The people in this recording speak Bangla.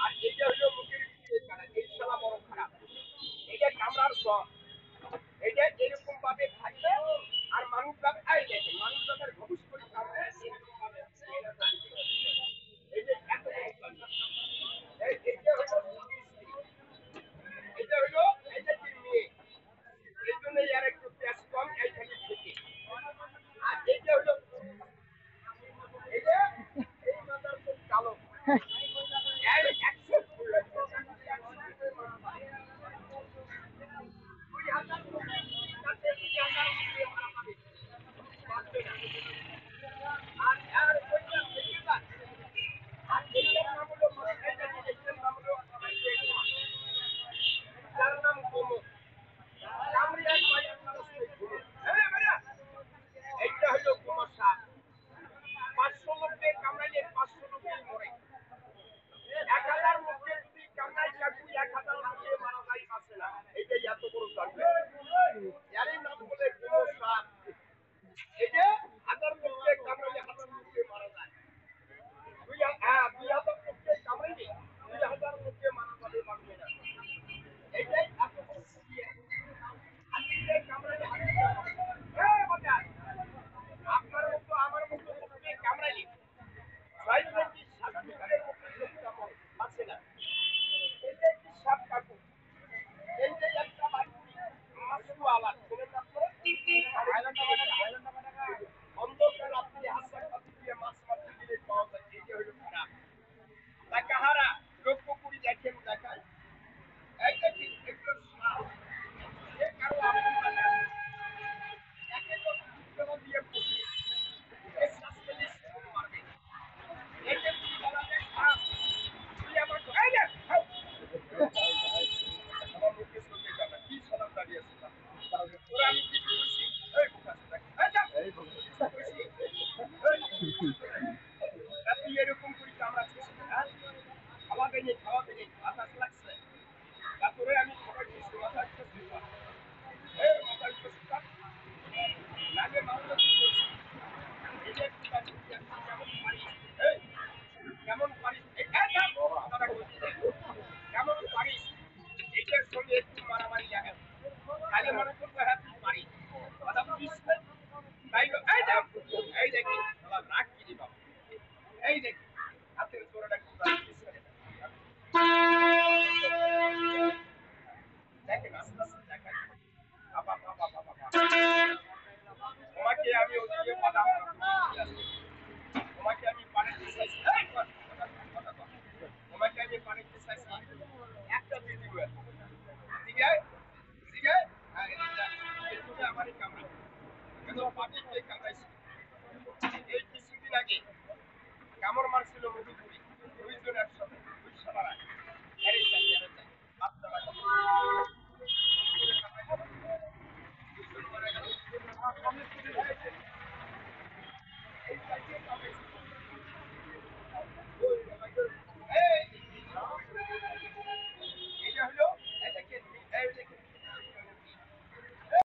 আর এইটা হলো মুখের এই শালা বড় খারাপ। এটা কামড়ার শখ। এটা এরকম ভাবে থাকবে আর মানুষ ভাবে এই দেখে মানুষ যাদের ঘুষ করে কামড়ে এরকম ভাবে এই যে এত এইটা হলো এটা হলো এটা কি মেয়ে এই জন্য আর একটু পেঁয়াজ কম এইখানে থেকে আর এইটা হলো এটা এই মাদার খুব কালো এর 100 তাতে 2000 আর আর ওইটা থেকে আর এটার নাম হলো এটার নাম হলো তার নাম কোমো কামড়িয়ার মায়ের নাম হচ্ছে কোমো হ্যাঁ বেটা এইটা হলো কোমো সাপ 500 লোককে কামড়াইলে 500 লোকই মরে 1000 লোককে যদি কামড়াই কাকু 1000 লোকে মারা যায় আছে না এইটাই এত বড় কাণ্ড এরই নাম বলে কোমো সাপ এই যে 1000 লোককে কামড়াইলে 1000 লোকে মারা যায় 2000 লোককে কামড়াইলে 2000 লোককে মারা যাবে পারবে না এইটাই এত বড় হাতিকে কামড়াইলে হাতিকে এই বাজার আপনার মতো আমার মতো লোককে কামড়াইলে ছয় থেকে 7 মিটারের মধ্যে লোকটা মরে আছে না এইটাই কি সাপ কাকু এইটাই একটা বাড়ি মাসু আলাদ শুনেন আপনারা অন্ধকার আপনি হাসান পাতি দিয়ে মাছ মারতে গেলে পাওয়া যায় এইটা হলো খারাপ তা কাহারা লক্ষ্য করি দেখেন দেখায় এইটা কি একটু সাপ এ কারো আপনারা একে তো দুটো দিয়ে পুষে এই শ্বাসকে দিয়ে মারবে এইটা কি বলা যায় সাপ তুই আমার এই দেখ আমার মুখে চলতে যাবে কি সালাম দাঁড়িয়ে আছে ওরা আমি কি বলছি এই বুঝাস এই বলছি তুই এরকম করি কামড়াচ্ছিস খাওয়াবে নেই বাতাস লাগছে তারপরে আমি খবর দিচ্ছি মাথা একটু এই মাথা একটু লাগে মাথা এই যে একটু কেমন পারিস এই কেমন পারিস কেমন পারিস এটার সঙ্গে একটু মারামারি দেখেন খালি মনে করবো হ্যাঁ তুই পারিস কথা বুঝিস তাই এই দেখ এই দেখি রাগ কি বাবা এই দেখি হাতের জোড়াটা দেখেন আস্তে আস্তে দেখেন তোমাকে আমি ওদিকে বাদাম তোমাকে আমি পানিতে চাইছি তোমাকে আমি পানিতে চাইছি একটা দিয়ে দিব ঠিক আছে ঠিক আছে তুমি আমারই কামড়া কেন পাটিকে কামড়াইছি এই কিছুদিন আগে কামড় মারছিল মধুপুরি 2 জন একসাথে 2 সালারা এরে চাই আপনারা এই